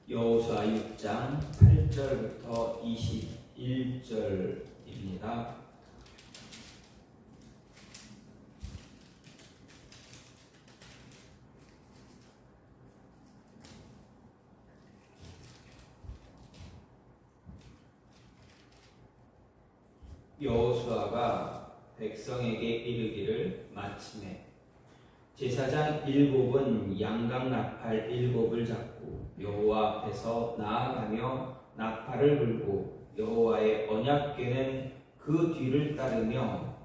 여호수아 6장 8절부터 21절입니다. 여호수아가 백성에게 이르기를 마치매 제사장 7은 양각 나팔 7을 잡고 여호와 앞에서 나아가며 나팔을 불고 여호와의 언약궤는 그 뒤를 따르며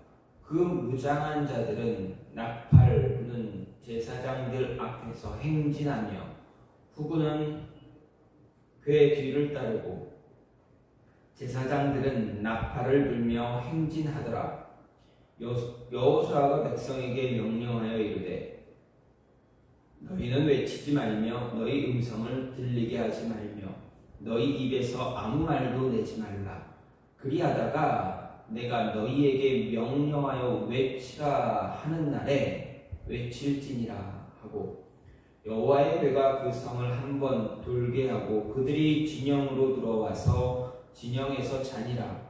그 무장한 자들은 나팔 부는 제사장들 앞에서 행진하며 후군은 궤 뒤를 따르고 제사장들은 나팔을 불며 행진하더라. 여호수아가 백성에게 명령하여 이르되 너희는 외치지 말며 너희 음성을 들리게 하지 말며 너희 입에서 아무 말도 내지 말라. 그리하다가 내가 너희에게 명령하여 외치라 하는 날에 외칠지니라 하고 여호와의 궤가 그 성을 한번 돌게 하고 그들이 진영으로 들어와서 진영에서 자니라.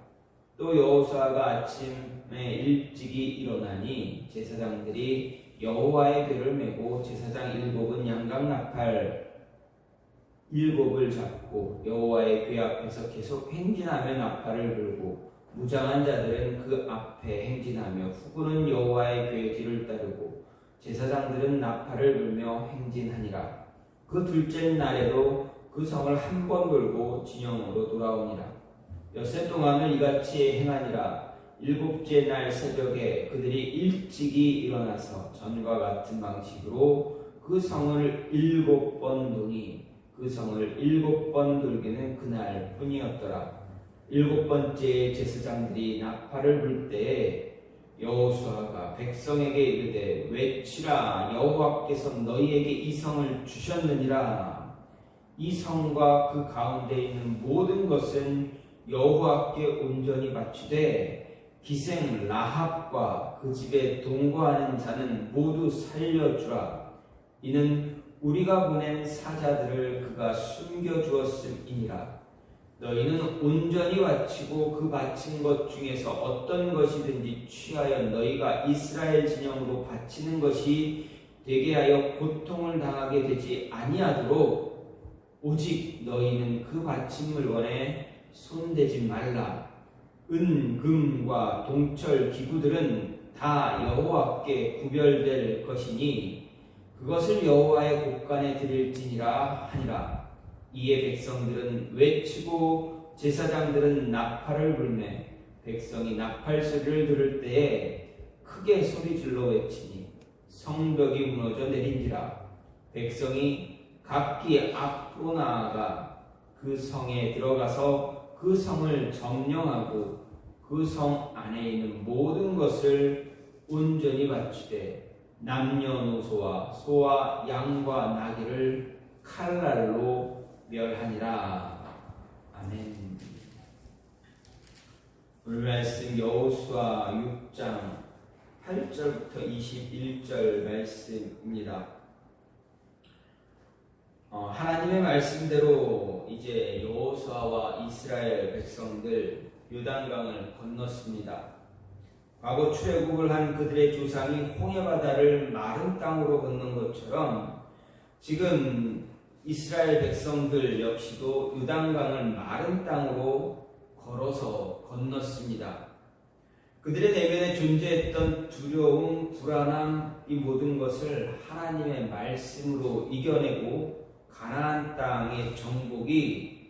또 여호수아가 아침에 일찍이 일어나니 제사장들이 여호와의 궤를 메고 제사장 7은 양각 나팔 7을 잡고 여호와의 궤 앞에서 계속 행진하며 나팔을 불고 무장한 자들은 그 앞에 행진하며 후군은 여호와의 궤 뒤를 따르고 제사장들은 나팔을 불며 행진하니라. 그 둘째 날에도 그 성을 한 번 돌고 진영으로 돌아오니라. 엿새 동안을 이같이 행하니라. 7째 날 새벽에 그들이 일찍이 일어나서 전과 같은 방식으로 그 성을 7번 도니 그 성을 7번 돌기는 그날 뿐이었더라. 7번째 제사장들이 나팔을 불 때에 여호수아가 백성에게 이르되 외치라. 여호와께서 너희에게 이 성을 주셨느니라. 이 성과 그 가운데 있는 모든 것은 여호와께 온전히 바치되 기생 라합과 그 집에 동거하는 자는 모두 살려주라. 이는 우리가 보낸 사자들을 그가 숨겨주었음이니라. 너희는 온전히 바치고 그 바친 것 중에서 어떤 것이든지 취하여 너희가 이스라엘 진영으로 바치는 것이 되게 하여 고통을 당하게 되지 아니하도록 오직 너희는 그 바친 물건에 손대지 말라. 은, 금과 동철 기구들은 다 여호와께 구별될 것이니 그것을 여호와의 곳간에 드릴지니라 하니라. 이에 백성들은 외치고 제사장들은 나팔을 불매 백성이 나팔 소리를 들을 때에 크게 소리질러 외치니 성벽이 무너져 내린지라. 백성이 각기 앞으로 나아가 그 성에 들어가서 그 성을 점령하고 그 성 안에 있는 모든 것을 온전히 바치되 남녀노소와 소와 양과 나귀를 칼날로 멸하니라. 아멘. 오늘 말씀 여호수아 6장 8절부터 21절 말씀입니다. 하나님의 말씀대로 이제 여호수아와 이스라엘 백성들 요단강을 건넜습니다. 과거 출애굽을 한 그들의 조상이 홍해바다를 마른 땅으로 건넌 것처럼 지금 이스라엘 백성들 역시도 요단강을 마른 땅으로 걸어서 건넜습니다. 그들의 내면에 존재했던 두려움, 불안함, 이 모든 것을 하나님의 말씀으로 이겨내고 가나안 땅의 정복이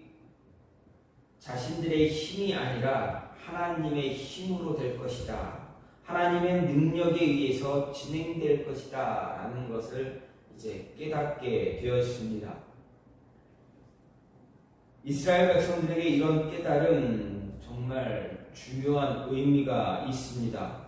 자신들의 힘이 아니라 하나님의 힘으로 될 것이다. 하나님의 능력에 의해서 진행될 것이다. 라는 것을 이제 깨닫게 되었습니다. 이스라엘 백성들에게 이런 깨달음 정말 중요한 의미가 있습니다.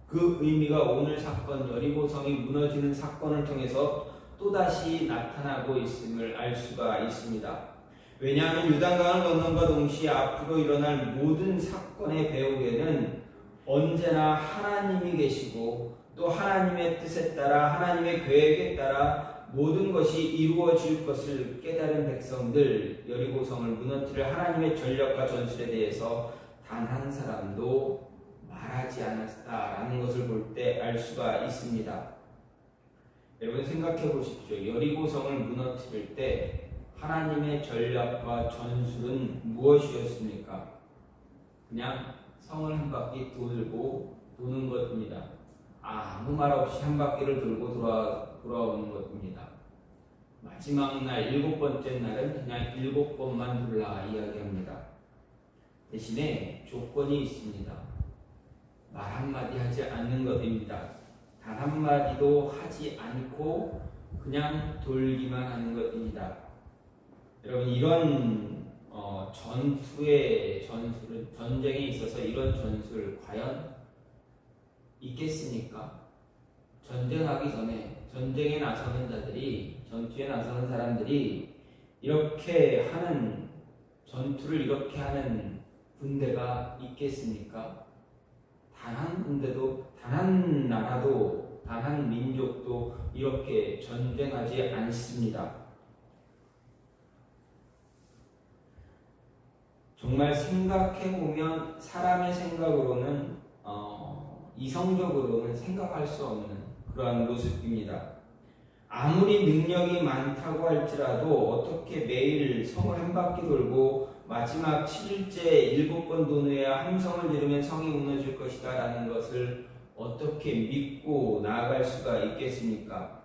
그 의미가 오늘 사건 여리고성이 무너지는 사건을 통해서 또다시 나타나고 있음을 알 수가 있습니다. 왜냐하면 요단강을 건넌과 동시에 앞으로 일어날 모든 사건의 배후에는 언제나 하나님이 계시고 또 하나님의 뜻에 따라 하나님의 계획에 따라 모든 것이 이루어질 것을 깨달은 백성들 여리고성을 무너뜨릴 하나님의 전략과 전술에 대해서 단 한 사람도 말하지 않았다라는 것을 볼 때 알 수가 있습니다. 여러분 생각해 보십시오. 여리고성을 무너뜨릴 때 하나님의 전략과 전술은 무엇이었습니까? 그냥 성을 한 바퀴 돌고 도는 것입니다. 아무 말 없이 한 바퀴를 돌고 돌아오는 것입니다. 마지막 날 7번째 날은 그냥 7번만 돌라 이야기합니다. 대신에 조건이 있습니다. 말 한마디 하지 않는 것입니다. 단 한마디도 하지 않고 그냥 돌기만 하는 것입니다. 여러분 이런 전투의 전술은 전쟁에 있어서 이런 전술 과연 있겠습니까? 전쟁하기 전에 전쟁에 나서는 자들이 전투에 나서는 사람들이 이렇게 하는 전투를 이렇게 하는 군대가 있겠습니까? 단 한 군대도 단 한 나라도 단 한 민족도 이렇게 전쟁하지 않습니다. 정말 생각해보면 사람의 생각으로는 이성적으로는 생각할 수 없는 그러한 모습입니다. 아무리 능력이 많다고 할지라도 어떻게 매일 성을 한 바퀴 돌고 마지막 7일째 7번 돈 후에 함성을 지르면 성이 무너질 것이다 라는 것을 어떻게 믿고 나아갈 수가 있겠습니까?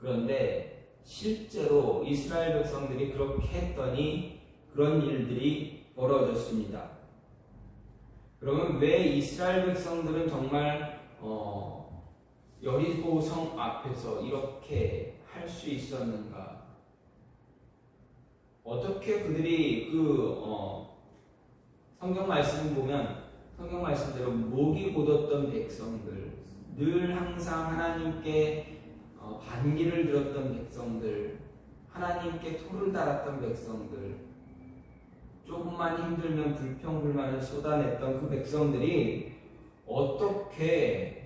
그런데 실제로 이스라엘 백성들이 그렇게 했더니 그런 일들이 벌어졌습니다. 그러면 왜 이스라엘 백성들은 정말 여리고 성 앞에서 이렇게 할 수 있었는가? 어떻게 그들이 성경 말씀을 보면 성경 말씀대로 목이 곧었던 백성들, 늘 항상 하나님께 반기를 들었던 백성들, 하나님께 토를 달았던 백성들, 조금만 힘들면 불평불만을 쏟아냈던 그 백성들이 어떻게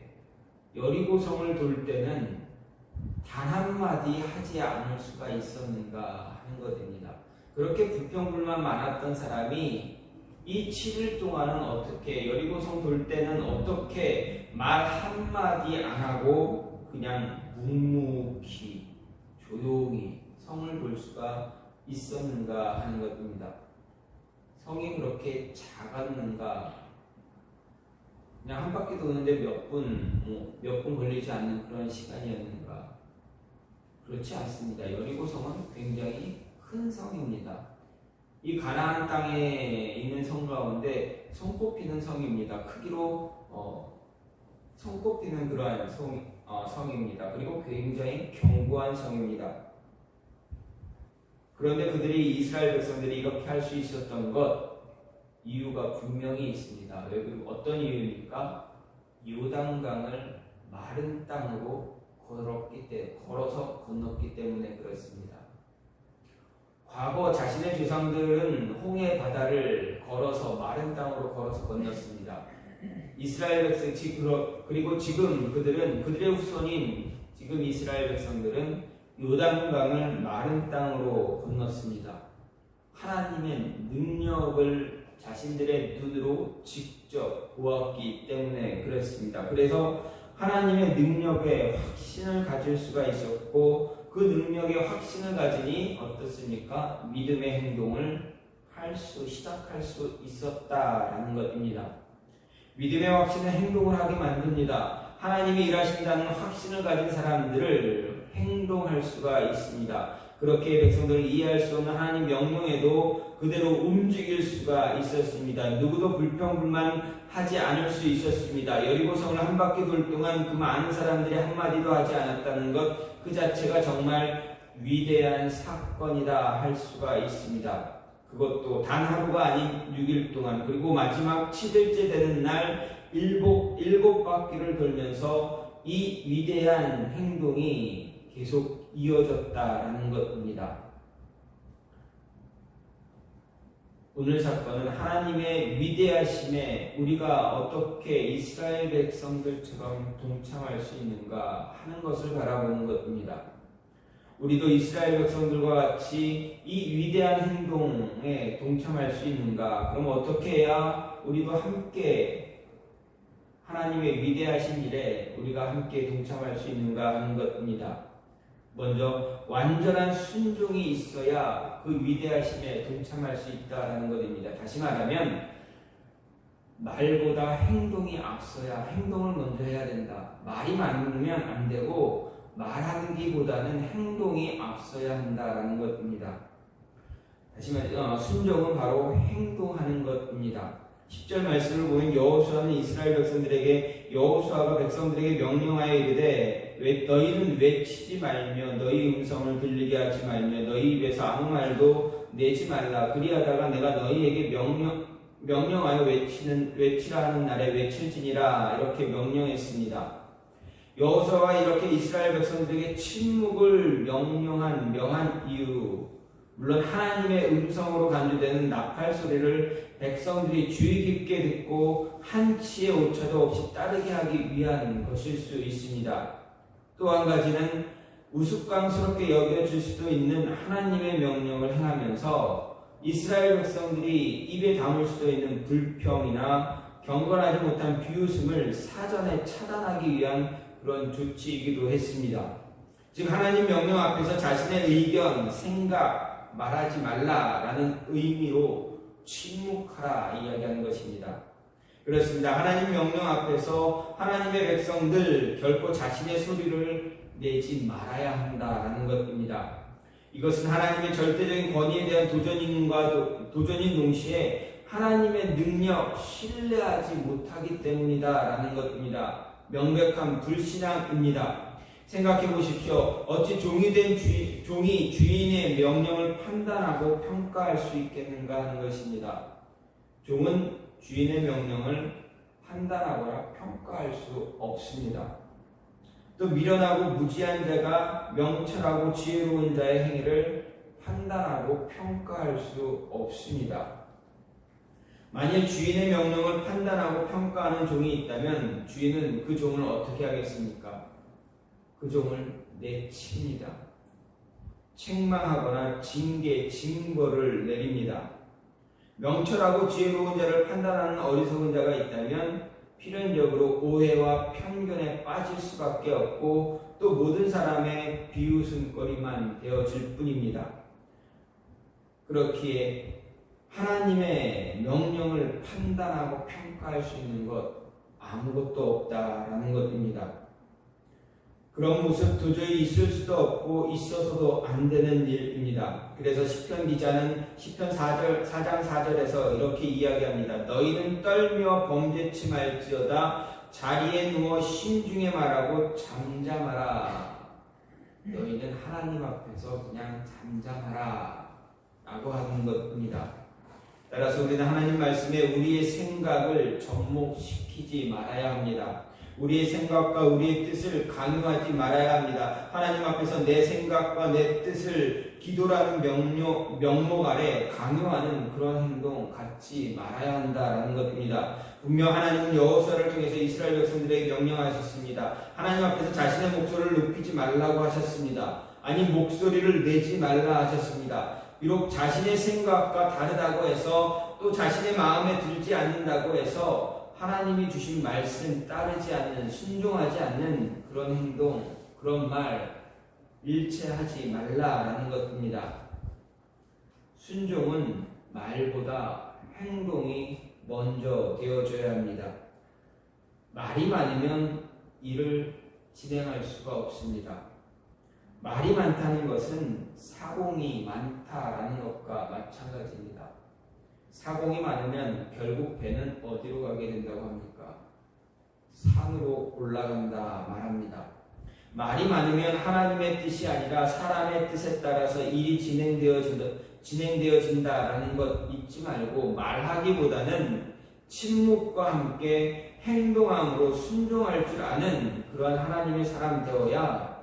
여리고성을 돌 때는 단 한마디 하지 않을 수가 있었는가 하는 것입니다. 그렇게 불평불만 많았던 사람이 이 7일 동안은 어떻게 여리고성 돌 때는 어떻게 말 한마디 안 하고 그냥 묵묵히 조용히 성을 돌 수가 있었는가 하는 것입니다. 성이 그렇게 작았는가? 그냥 한 바퀴 도는데 몇 분 걸리지 않는 그런 시간이었는가? 그렇지 않습니다. 여리고성은 굉장히 큰 성입니다. 이 가나안 땅에 있는 성 가운데 손꼽히는 성입니다. 크기로 손꼽히는 그러한 성입니다. 그리고 굉장히 견고한 성입니다. 그런데 그들이 이스라엘 백성들이 이렇게 할 수 있었던 것 이유가 분명히 있습니다. 어떤 이유입니까? 요단강을 마른 땅으로 걸어서 건넜기 때문에 그렇습니다. 과거 자신의 조상들은 홍해 바다를 걸어서 마른 땅으로 걸어서 건넜습니다. 이스라엘 백성 그리고 지금 그들의 후손인 지금 이스라엘 백성들은 요단강을 마른 땅으로 건넜습니다. 하나님의 능력을 자신들의 눈으로 직접 보았기 때문에 그렇습니다. 그래서 하나님의 능력에 확신을 가질 수가 있었고 그 능력에 확신을 가지니 어떻습니까? 믿음의 행동을 시작할 수 있었다라는 것입니다. 믿음의 확신은 행동을 하게 만듭니다. 하나님이 일하신다는 확신을 가진 사람들을 행동할 수가 있습니다. 그렇게 백성들을 이해할 수 없는 하나님 명령에도 그대로 움직일 수가 있었습니다. 누구도 불평불만 하지 않을 수 있었습니다. 여리고성을 한 바퀴 돌 동안 그 많은 사람들이 한마디도 하지 않았다는 것 그 자체가 정말 위대한 사건이다 할 수가 있습니다. 그것도 단 하루가 아닌 6일 동안 그리고 마지막 7일째 되는 날 7바퀴를 돌면서 이 위대한 행동이 계속 이어졌다라는 것입니다. 오늘 사건은 하나님의 위대하심에 우리가 어떻게 이스라엘 백성들처럼 동참할 수 있는가 하는 것을 바라보는 것입니다. 우리도 이스라엘 백성들과 같이 이 위대한 행동에 동참할 수 있는가? 그럼 어떻게 해야 우리도 함께 하나님의 위대하신 일에 우리가 함께 동참할 수 있는가 하는 것입니다. 먼저 완전한 순종이 있어야 그 위대하심에 동참할 수 있다는 것입니다. 다시 말하면 말보다 행동이 앞서야 행동을 먼저 해야 된다. 말이 많으면 안 되고 말하기보다는 행동이 앞서야 한다라는 것입니다. 다시 말해 순종은 바로 행동하는 것입니다. 10절 말씀을 보면 여호수아는 이스라엘 백성들에게 여호수아가 백성들에게 명령하여 이르되 너희는 외치지 말며 너희 음성을 들리게 하지 말며 너희 입에서 아무 말도 내지 말라. 그리하다가 내가 너희에게 명령하여 외치라 하는 날에 외칠지니라. 이렇게 명령했습니다. 여호수아가 이렇게 이스라엘 백성들에게 침묵을 명한 이유, 물론 하나님의 음성으로 간주되는 나팔 소리를 백성들이 주의 깊게 듣고 한치의 오차도 없이 따르게 하기 위한 것일 수 있습니다. 또 한 가지는 우스꽝스럽게 여겨질 수도 있는 하나님의 명령을 행하면서 이스라엘 백성들이 입에 담을 수도 있는 불평이나 경건하지 못한 비웃음을 사전에 차단하기 위한 그런 조치이기도 했습니다. 즉 하나님 명령 앞에서 자신의 의견, 생각 말하지 말라라는 의미로 침묵하라 이야기하는 것입니다. 그렇습니다. 하나님 명령 앞에서 하나님의 백성들 결코 자신의 소리를 내지 말아야 한다라는 것입니다. 이것은 하나님의 절대적인 권위에 대한 도전인 동시에 하나님의 능력, 신뢰하지 못하기 때문이다라는 것입니다. 명백한 불신앙입니다. 생각해 보십시오. 어찌 종이 된 종이 주인의 명령을 판단하고 평가할 수 있겠는가 하는 것입니다. 종은 주인의 명령을 판단하거나 평가할 수 없습니다. 또 미련하고 무지한 자가 명철하고 지혜로운 자의 행위를 판단하고 평가할 수 없습니다. 만일 주인의 명령을 판단하고 평가하는 종이 있다면 주인은 그 종을 어떻게 하겠습니까? 그 종을 내칩니다. 책망하거나 징벌을 내립니다. 명철하고 지혜로운 자를 판단하는 어리석은 자가 있다면 필연적으로 오해와 편견에 빠질 수밖에 없고 또 모든 사람의 비웃음거리만 되어질 뿐입니다. 그렇기에 하나님의 명령을 판단하고 평가할 수 있는 것 아무것도 없다라는 것입니다. 그런 모습 도저히 있을 수도 없고 있어서도 안 되는 일입니다. 그래서 시편 기자는 시편 4장 4절에서 이렇게 이야기합니다. 너희는 떨며 범죄치 말지어다 자리에 누워 심중에 말하고 잠잠하라. 너희는 하나님 앞에서 그냥 잠잠하라 라고 하는 것입니다. 따라서 우리는 하나님 말씀에 우리의 생각을 접목시키지 말아야 합니다. 우리의 생각과 우리의 뜻을 강요하지 말아야 합니다. 하나님 앞에서 내 생각과 내 뜻을 기도라는 명목 아래 강요하는 그런 행동 갖지 말아야 한다라는 것입니다. 분명 하나님은 여호수아를 통해서 이스라엘 백성들에게 명령하셨습니다. 하나님 앞에서 자신의 목소리를 높이지 말라고 하셨습니다. 아니 목소리를 내지 말라 하셨습니다. 비록 자신의 생각과 다르다고 해서 또 자신의 마음에 들지 않는다고 해서 하나님이 주신 말씀 따르지 않는, 순종하지 않는 그런 행동, 그런 말 일체하지 말라라는 것입니다. 순종은 말보다 행동이 먼저 되어줘야 합니다. 말이 많으면 일을 진행할 수가 없습니다. 말이 많다는 것은 사공이 많다라는 것과 마찬가지입니다. 사공이 많으면 결국 배는 어디로 가게 된다고 합니까? 산으로 올라간다 말합니다. 말이 많으면 하나님의 뜻이 아니라 사람의 뜻에 따라서 일이 진행되어진다라는 것 잊지 말고 말하기보다는 침묵과 함께 행동함으로 순종할 줄 아는 그러한 하나님의 사람 되어야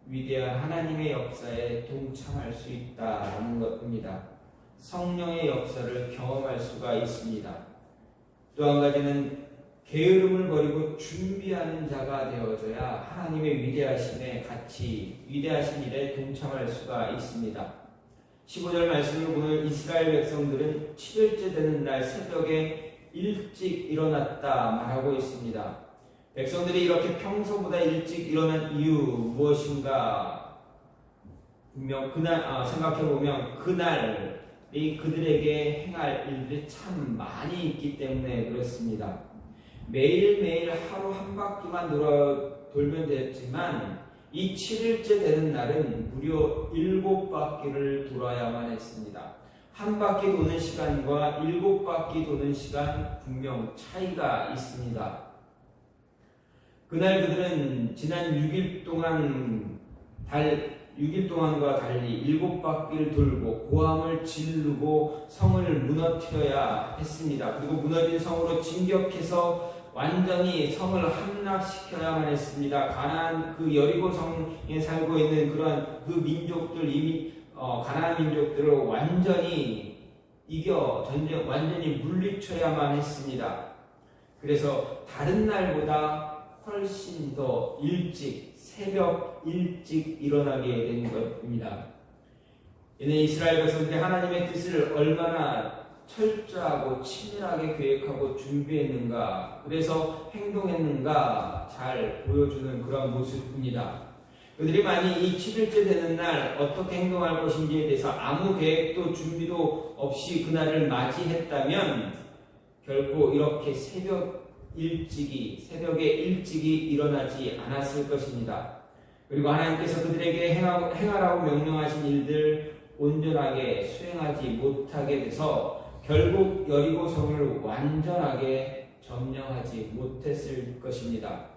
위대한 하나님의 역사에 동참할 수 있다는 것입니다. 성령의 역사를 경험할 수가 있습니다. 또 한 가지는 게으름을 버리고 준비하는 자가 되어져야 하나님의 위대하신 일에 동참할 수가 있습니다. 15절 말씀을 보면 이스라엘 백성들은 7일째 되는 날 새벽에 일찍 일어났다 말하고 있습니다. 백성들이 이렇게 평소보다 일찍 일어난 이유 무엇인가? 분명 생각해보면 그날이 그들에게 행할 일들이 참 많이 있기 때문에 그렇습니다. 매일매일 하루 한 바퀴만 돌면 됐지만 이 7일째 되는 날은 무려 7바퀴를 돌아야만 했습니다. 한 바퀴 도는 시간과 7바퀴 도는 시간 분명 차이가 있습니다. 그날 그들은 지난 6일 동안과 달리 7바퀴를 돌고 고함을 지르고 성을 무너뜨려야 했습니다. 그리고 무너진 성으로 진격해서 완전히 성을 함락시켜야만 했습니다. 가나안 그 여리고 성에 살고 있는 그러한 그 민족들 가나안 민족들을 완전히 완전히 물리쳐야만 했습니다. 그래서 다른 날보다 훨씬 더 새벽 일찍 일어나게 된 것입니다. 이는 이스라엘 백성들이 하나님의 뜻을 얼마나 철저하고 치밀하게 계획하고 준비했는가, 그래서 행동했는가 잘 보여주는 그런 모습입니다. 그들이 만약 이 7일째 되는 날 어떻게 행동할 것인지에 대해서 아무 계획도 준비도 없이 그날을 맞이했다면 결코 이렇게 새벽에 일찍이 일어나지 않았을 것입니다. 그리고 하나님께서 그들에게 행하라고 명령하신 일들 온전하게 수행하지 못하게 돼서 결국 여리고성을 완전하게 점령하지 못했을 것입니다.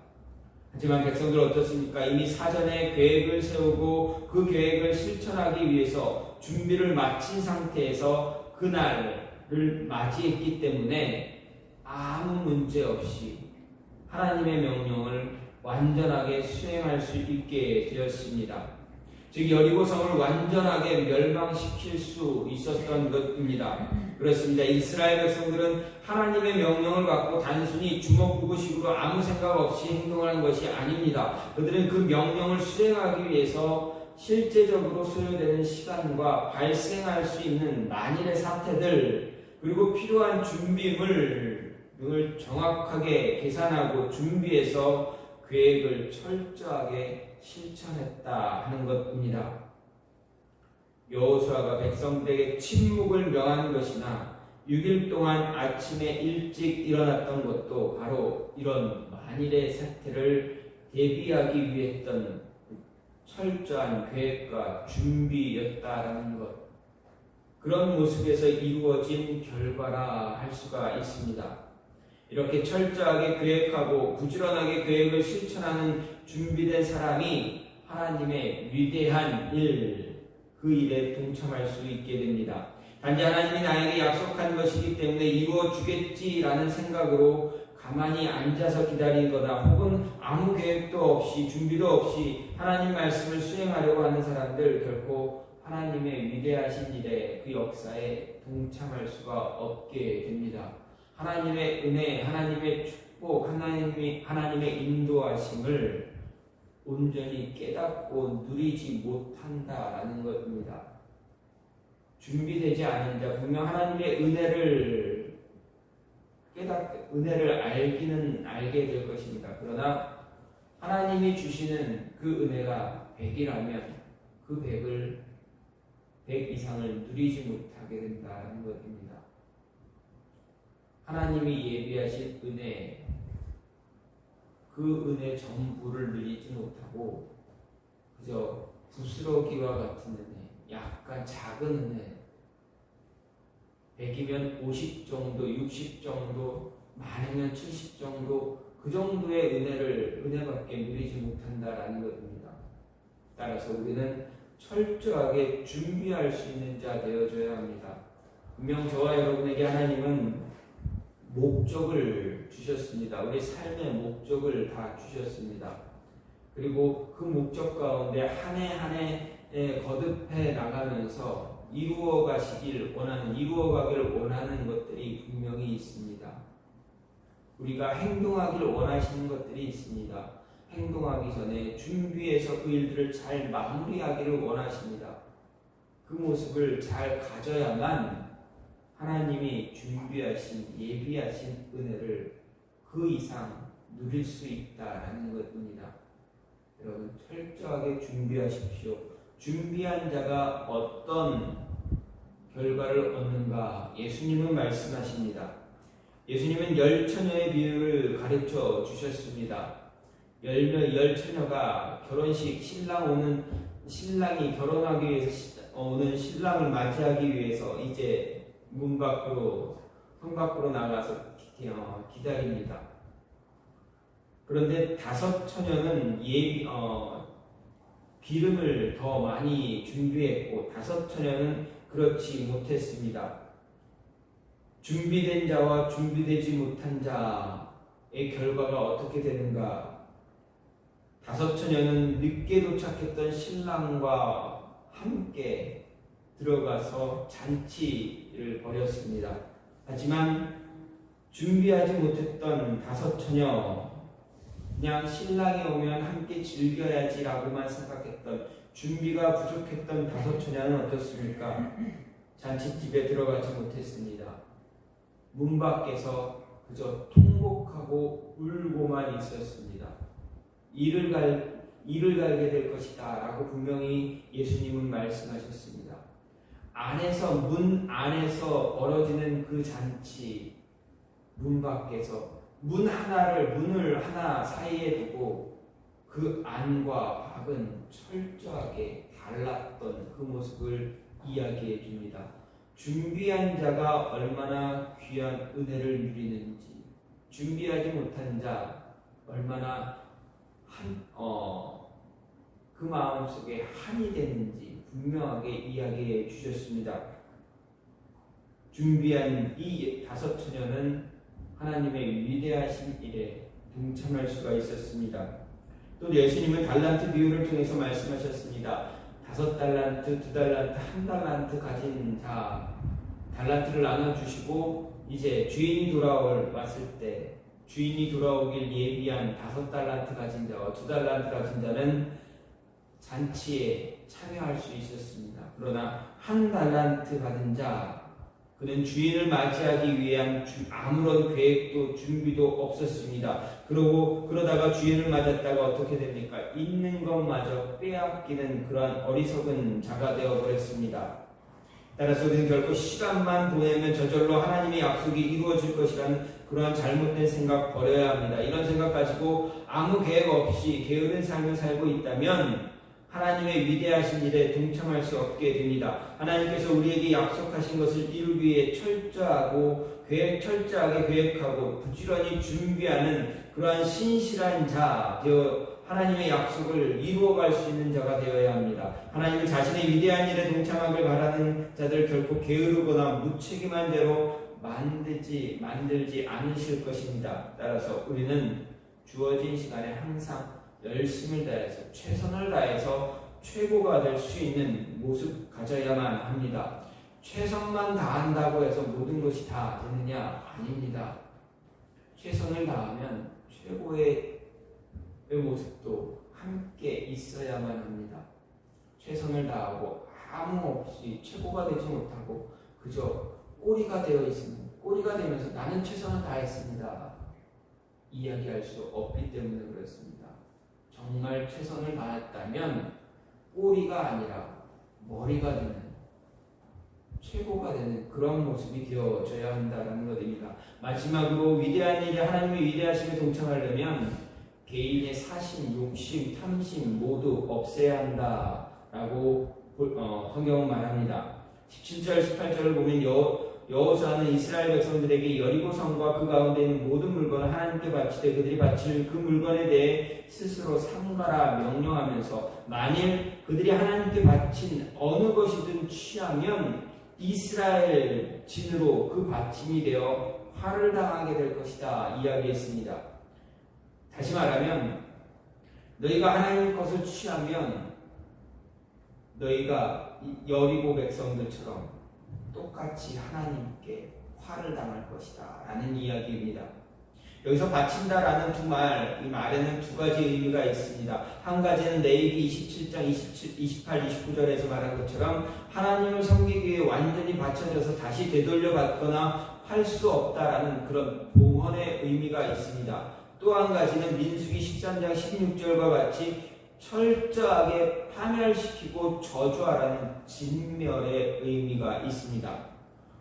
하지만 백성들 어떻습니까? 이미 사전에 계획을 세우고 그 계획을 실천하기 위해서 준비를 마친 상태에서 그날을 맞이했기 때문에 아무 문제 없이 하나님의 명령을 완전하게 수행할 수 있게 되었습니다. 즉 여리고성을 완전하게 멸망시킬 수 있었던 것입니다. 그렇습니다. 이스라엘 백성들은 하나님의 명령을 갖고 단순히 주먹구구식으로 아무 생각 없이 행동하는 것이 아닙니다. 그들은 그 명령을 수행하기 위해서 실제적으로 소요되는 시간과 발생할 수 있는 만일의 사태들, 그리고 필요한 준비물을 정확하게 계산하고 준비해서 계획을 철저하게 실천했다 하는 것입니다. 여호수아가 백성들에게 침묵을 명한 것이나 6일 동안 아침에 일찍 일어났던 것도 바로 이런 만일의 사태를 대비하기 위해 했던 철저한 계획과 준비였다라는 것, 그런 모습에서 이루어진 결과라 할 수가 있습니다. 이렇게 철저하게 계획하고 부지런하게 계획을 실천하는 준비된 사람이 하나님의 위대한 그 일에 동참할 수 있게 됩니다. 단지 하나님이 나에게 약속한 것이기 때문에 이루어 주겠지라는 생각으로 가만히 앉아서 기다리거나 혹은 아무 계획도 없이 준비도 없이 하나님 말씀을 수행하려고 하는 사람들, 결코 하나님의 위대하신 일에 그 역사에 동참할 수가 없게 됩니다. 하나님의 은혜, 하나님의 축복, 하나님의 인도하심을 온전히 깨닫고 누리지 못한다라는 것입니다. 준비되지 않은 자, 분명 하나님의 은혜를 알기는 알게 될 것입니다. 그러나 하나님이 주시는 그 은혜가 100이라면 그 100 이상을 누리지 못하게 된다는 것입니다. 하나님이 예비하신 은혜, 그 은혜 전부를 누리지 못하고 그저 부스러기와 같은 은혜, 약간 작은 은혜, 100이면 50 정도, 60 정도, 많으면 70 정도, 그 정도의 은혜밖에 누리지 못한다라는 것입니다. 따라서 우리는 철저하게 준비할 수 있는 자 되어줘야 합니다. 분명 저와 여러분에게 하나님은 목적을 주셨습니다. 우리 삶의 목적을 다 주셨습니다. 그리고 그 목적 가운데 한 해 한 해 거듭해 나가면서 이루어가기를 원하는 것들이 분명히 있습니다. 우리가 행동하기를 원하시는 것들이 있습니다. 행동하기 전에 준비해서 그 일들을 잘 마무리하기를 원하십니다. 그 모습을 잘 가져야만 하나님이 준비하신 예비하신 은혜를 그 이상 누릴 수 있다라는 것입니다. 여러분 철저하게 준비하십시오. 준비한 자가 어떤 결과를 얻는가? 예수님은 말씀하십니다. 예수님은 열 처녀의 비유를 가르쳐 주셨습니다. 열 처녀가 결혼식 신랑이 결혼하기 위해서 오는 신랑을 맞이하기 위해서 이제 문 밖으로 성 밖으로 나가서 기다립니다. 그런데 5 처녀는 기름을 더 많이 준비했고 5 처녀는 그렇지 못했습니다. 준비된 자와 준비되지 못한 자의 결과가 어떻게 되는가? 5 처녀는 늦게 도착했던 신랑과 함께 들어가서 잔치를 벌였습니다. 하지만 준비하지 못했던 5 처녀, 그냥 신랑이 오면 함께 즐겨야지라고만 생각했던, 준비가 부족했던 5 처녀는 어떻습니까? 잔치집에 들어가지 못했습니다. 문 밖에서 그저 통곡하고 울고만 있었습니다. 이를 갈게 될 것이다 라고 분명히 예수님은 말씀하셨습니다. 문 안에서 벌어지는 그 잔치, 문 밖에서 문을 하나 사이에 두고 그 안과 밖은 철저하게 달랐던 그 모습을 이야기해 줍니다. 준비한 자가 얼마나 귀한 은혜를 누리는지, 준비하지 못한 자 얼마나 그 마음속에 한이 되는지 분명하게 이야기해 주셨습니다. 준비한 이 5 처녀는 하나님의 위대하신 일에 동참할 수가 있었습니다. 또 예수님은 달란트 비유를 통해서 말씀하셨습니다. 5 달란트, 2 달란트, 1 달란트 가진 자, 달란트를 나눠주시고 이제 주인이 왔을 때 주인이 돌아오길 예비한 5 달란트 가진 자와 2 달란트 가진 자는 잔치에 참여할 수 있었습니다. 그러나 1 달란트 받은 자, 그는 주인을 맞이하기 위한 아무런 계획도 준비도 없었습니다. 그러다가 주인을 맞았다가 어떻게 됩니까? 있는 것마저 빼앗기는 그러한 어리석은 자가 되어버렸습니다. 따라서 우리는 결코 시간만 보내면 저절로 하나님의 약속이 이루어질 것이라는 그러한 잘못된 생각 버려야 합니다. 이런 생각 가지고 아무 계획 없이 게으른 삶을 살고 있다면 하나님의 위대하신 일에 동참할 수 없게 됩니다. 하나님께서 우리에게 약속하신 것을 이루기 위해 철저하게 계획하고 부지런히 준비하는 그러한 신실한 자, 하나님의 약속을 이루어갈 수 있는 자가 되어야 합니다. 하나님은 자신의 위대한 일에 동참하길 바라는 자들 결코 게으르거나 무책임한 대로 만들지 않으실 것입니다. 따라서 우리는 주어진 시간에 항상 열심을 다해서 최선을 다해서 최고가 될 수 있는 모습 가져야만 합니다. 최선만 다한다고 해서 모든 것이 다 되느냐? 아닙니다. 최선을 다하면 최고의 모습도 함께 있어야만 합니다. 최선을 다하고 아무 없이 최고가 되지 못하고 그저 꼬리가 되면서 나는 최선을 다했습니다. 이야기할 수 없기 때문에 그렇습니다. 정말 최선을 다했다면 꼬리가 아니라 머리가 되는, 최고가 되는 그런 모습이 되어져야 한다는 것입니다. 마지막으로 위대한 일에 하나님의 위대하심에 동참하려면 개인의 사심, 욕심, 탐심 모두 없애야 한다라고 성경은 말합니다. 17절, 18절을 보면 여호수아는 이스라엘 백성들에게 여리고성과 그 가운데 있는 모든 물건을 하나님께 바치되 그들이 바칠 그 물건에 대해 스스로 삼가라 명령하면서 만일 그들이 하나님께 바친 어느 것이든 취하면 이스라엘 진으로 그 바침이 되어 화를 당하게 될 것이다 이야기했습니다. 다시 말하면 너희가 하나님 것을 취하면 너희가 여리고 백성들처럼 똑같이 하나님께 화를 당할 것이다 라는 이야기입니다. 여기서 바친다라는 이 말에는 두 가지 의미가 있습니다. 한 가지는 레위기 27장 28, 29절에서 말한 것처럼 하나님을 섬기기 위해 완전히 바쳐져서 다시 되돌려 받거나 할 수 없다라는 그런 봉헌의 의미가 있습니다. 또 한 가지는 민수기 13장 16절과 같이 철저하게 파멸시키고 저주하라는 진멸의 의미가 있습니다.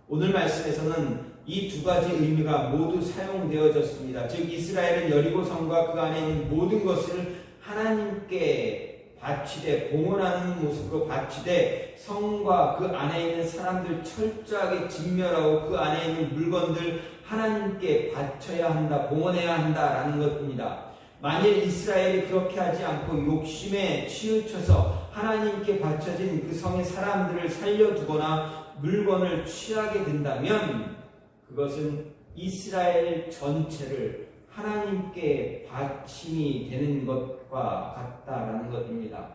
오늘 말씀에서는 이 두 가지 의미가 모두 사용되어졌습니다. 즉 이스라엘은 여리고 성과 그 안에 있는 모든 것을 하나님께 바치되 봉헌하는 모습으로 바치되 성과 그 안에 있는 사람들 철저하게 진멸하고 그 안에 있는 물건들 하나님께 바쳐야 한다, 봉헌해야 한다라는 것입니다. 만일 이스라엘이 그렇게 하지 않고 욕심에 치우쳐서 하나님께 바쳐진 그 성의 사람들을 살려두거나 물건을 취하게 된다면 그것은 이스라엘 전체를 하나님께 바침이 되는 것과 같다라는 것입니다.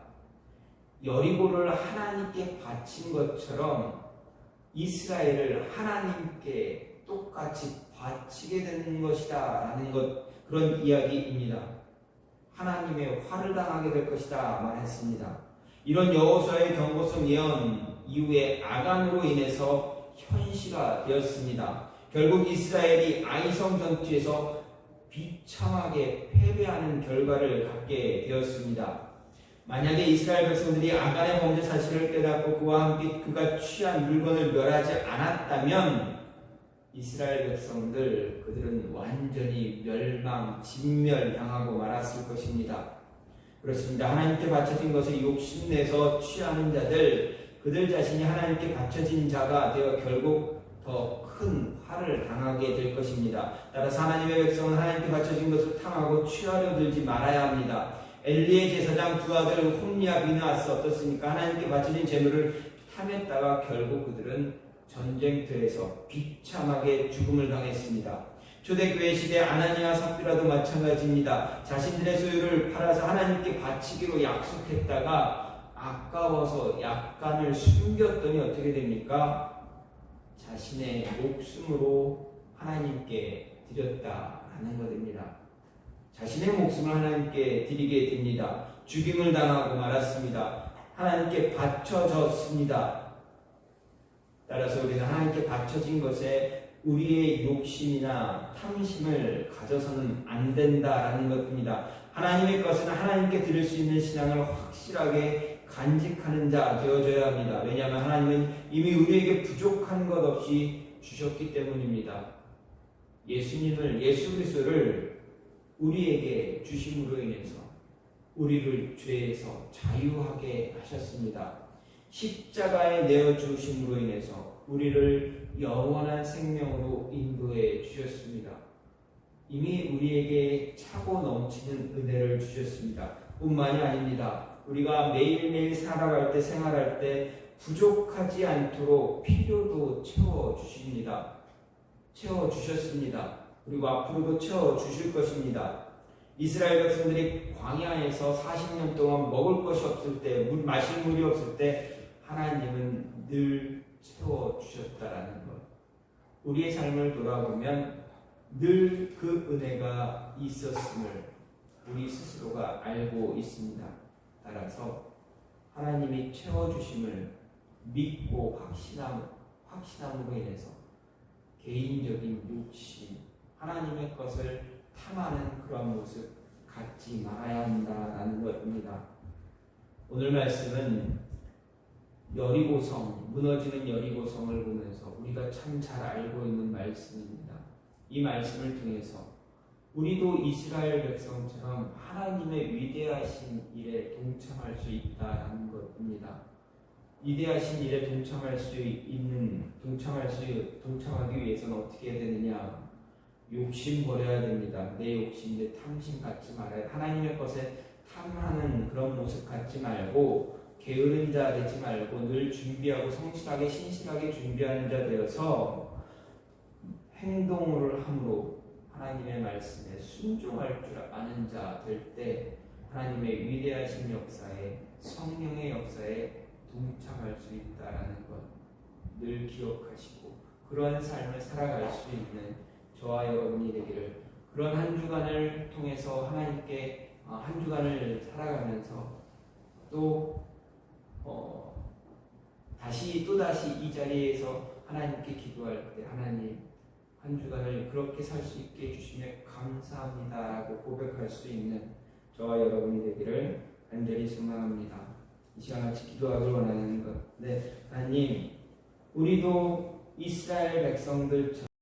여리고를 하나님께 바친 것처럼 이스라엘을 하나님께 똑같이 바치게 되는 것이다 라는 그런 이야기입니다. 하나님의 화를 당하게 될 것이다 말했습니다. 이런 여호수아의 경고성 예언 이후에 아간으로 인해서 현시가 되었습니다. 결국 이스라엘이 아이성 전투에서 비참하게 패배하는 결과를 갖게 되었습니다. 만약에 이스라엘 백성들이 아간의 범죄 사실을 깨닫고 그와 함께 그가 취한 물건을 멸하지 않았다면 이스라엘 백성들 그들은 완전히 멸망, 진멸당하고 말았을 것입니다. 그렇습니다. 하나님께 바쳐진 것을 욕심내서 취하는 자들, 그들 자신이 하나님께 바쳐진 자가 되어 결국 더 큰 화를 당하게 될 것입니다. 따라서 하나님의 백성은 하나님께 바쳐진 것을 탐하고 취하려 들지 말아야 합니다. 엘리의 제사장 두 아들 홈리와 비느하스 어떻습니까? 하나님께 바쳐진 재물을 탐했다가 결국 그들은 전쟁터에서 비참하게 죽음을 당했습니다. 초대교회 시대 아나니아 삽비라도 마찬가지입니다. 자신들의 소유를 팔아서 하나님께 바치기로 약속했다가 아까워서 약간을 숨겼더니 어떻게 됩니까? 자신의 목숨으로 하나님께 드렸다라는 것입니다. 자신의 목숨을 하나님께 드리게 됩니다. 죽임을 당하고 말았습니다. 하나님께 바쳐졌습니다. 따라서 우리는 하나님께 바쳐진 것에 우리의 욕심이나 탐심을 가져서는 안 된다라는 것입니다. 하나님의 것은 하나님께 드릴 수 있는 신앙을 확실하게 간직하는 자 되어져야 합니다. 왜냐하면 하나님은 이미 우리에게 부족한 것 없이 주셨기 때문입니다. 예수 그리스도를 우리에게 주심으로 인해서 우리를 죄에서 자유하게 하셨습니다. 십자가에 내어 주심으로 인해서 우리를 영원한 생명으로 인도해 주셨습니다. 이미 우리에게 차고 넘치는 은혜를 주셨습니다. 뿐만이 아닙니다. 우리가 매일매일 살아갈 때 생활할 때 부족하지 않도록 필요도 채워주십니다. 채워주셨습니다. 그리고 앞으로도 채워주실 것입니다. 이스라엘 백성들이 광야에서 40년 동안 먹을 것이 없을 때, 마실 물이 없을 때 하나님은 늘 채워주셨다라는 것. 우리의 삶을 돌아보면 늘 그 은혜가 있었음을 우리 스스로가 알고 있습니다. 따라서 하나님이 채워주심을 믿고 확신함으로 인해서 개인적인 욕심, 하나님의 것을 탐하는 그런 모습 갖지 말아야 한다라는 것입니다. 오늘 말씀은 여리고성, 무너지는 여리고성을 보면서 우리가 참 잘 알고 있는 말씀입니다. 이 말씀을 통해서 우리도 이스라엘 백성처럼 하나님의 위대하신 일에 동참할 수 있다라는 것입니다. 위대하신 일에 동참하기 위해서는 어떻게 해야 되느냐? 욕심 버려야 됩니다. 내 욕심, 내 탐심 갖지 말아야. 하나님의 것에 탐하는 그런 모습 갖지 말고 게으른 자 되지 말고 늘 준비하고 성실하게 신실하게 준비하는 자 되어서 행동을 함으로 하나님의 말씀에 순종할 줄 아는 자 될 때 하나님의 위대하신 역사에 성령의 역사에 동참할 수 있다라는 것 늘 기억하시고 그러한 삶을 살아갈 수 있는 저와 여러분이 되기를 그런 한 주간을 통해서 하나님께 한 주간을 살아가면서 또 또다시 이 자리에서 하나님께 기도할 때 하나님 한 주간을 그렇게 살 수 있게 해주시며 감사합니다라고 고백할 수 있는 저와 여러분이 되기를 간절히 소망합니다. 이 시간 같이 기도하길 원하는 것. 네, 하나님 우리도 이스라엘 백성들처럼